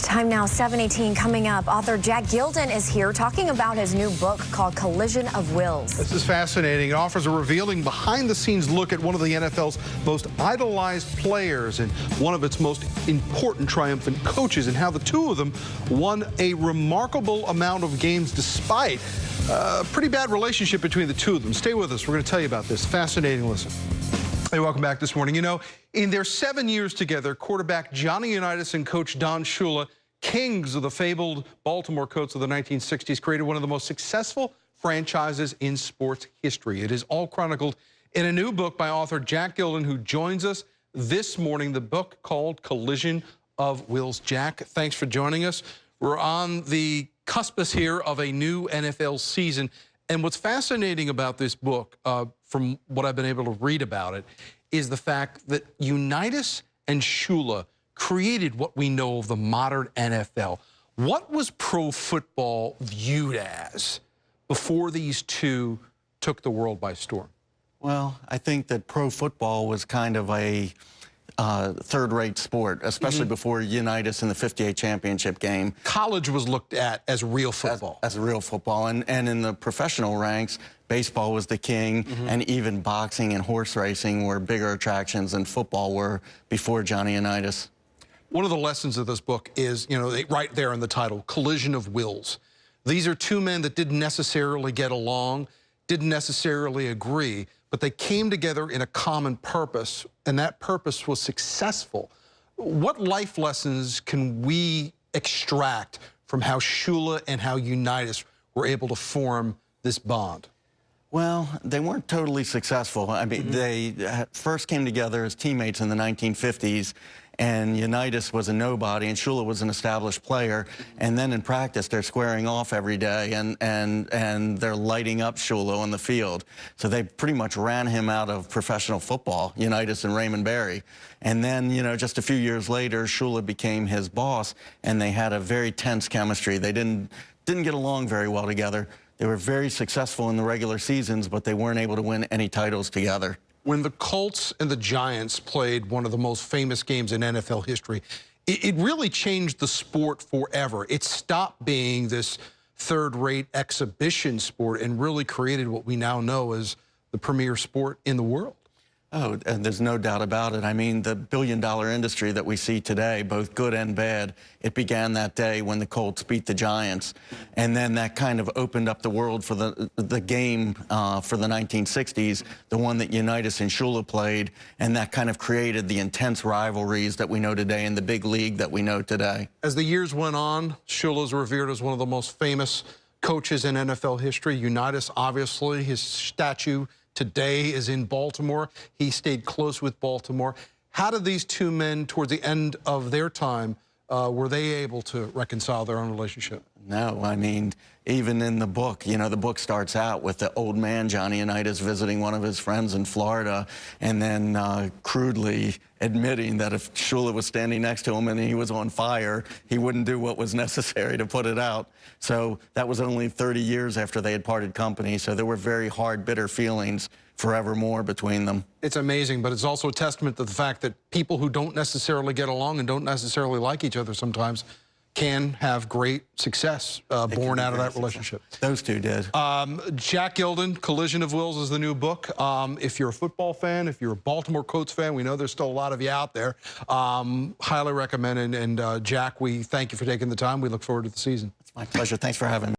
Time now, 7:18 coming up. Author Jack Gilden is here talking about his new book called Collision of Wills. This is fascinating. It offers a revealing behind-the-scenes look at one of the NFL's most idolized players and one of its most important triumphant coaches, and how the two of them won a remarkable amount of games despite a pretty bad relationship between the two of them. Stay with us. We're going to tell you about this. Fascinating listen. Hey, welcome back this morning. You know, in their 7 years together, quarterback Johnny Unitas and coach Don Shula, kings of the fabled Baltimore Colts of the 1960s, created one of the most successful franchises in sports history. It is all chronicled in a new book by author Jack Gilden, who joins us this morning, the book called Collision of Wills. Jack, thanks for joining us. We're on the cuspus here of a new NFL season. And what's fascinating about this book, from what I've been able to read about it, is the fact that Unitas and Shula created what we know of the modern NFL. What was pro football viewed as before these two took the world by storm? Well, I think that pro football was kind of a third-rate sport, especially before Unitas in the '58 championship game. College was looked at as real football. As real football. And in the professional ranks, baseball was the king, and even boxing and horse racing were bigger attractions than football were before Johnny Unitas. One of the lessons of this book is, you know, right there in the title, Collision of Wills. These are two men that didn't necessarily get along, didn't necessarily agree, but they came together in a common purpose, and that purpose was successful. What life lessons can we extract from how Shula and how Unitas were able to form this bond? Well, they weren't totally successful. I mean, they first came together as teammates in the 1950s, and Unitas was a nobody, and Shula was an established player. And then in practice, they're squaring off every day, and they're lighting up Shula on the field. So they pretty much ran him out of professional football, Unitas and Raymond Berry. And then, you know, just a few years later, Shula became his boss, and they had a very tense chemistry. They didn't get along very well together. They were very successful in the regular seasons, but they weren't able to win any titles together. When the Colts and the Giants played one of the most famous games in NFL history, it really changed the sport forever. It stopped being this third-rate exhibition sport and really created what we now know as the premier sport in the world. Oh, and there's no doubt about it. I mean, the billion-dollar industry that we see today, both good and bad, it began that day when the Colts beat the Giants. And then that kind of opened up the world for the game for the 1960s, the one that Unitas and Shula played, and that kind of created the intense rivalries that we know today in the big league that we know today. As the years went on, Shula's revered as one of the most famous coaches in NFL history. Unitas, obviously, his statue today is in Baltimore. He stayed close with Baltimore. How did these two men, towards the end of their time, were they able to reconcile their own relationship? No, I mean, even in the book, you know, the book starts out with the old man, Johnny Unitas, visiting one of his friends in Florida, and then crudely admitting that if Shula was standing next to him and he was on fire, he wouldn't do what was necessary to put it out. So that was only 30 years after they had parted company, so there were very hard, bitter feelings forevermore between them. It's amazing, but it's also a testament to the fact that people who don't necessarily get along and don't necessarily like each other sometimes can have great success born out of that relationship. Those two did. Jack Gilden, Collision of Wills is the new book. If you're a football fan, if you're a Baltimore Colts fan, we know there's still a lot of you out there. Highly recommend it. And Jack, we thank you for taking the time. We look forward to the season. It's my pleasure. Thanks for having me.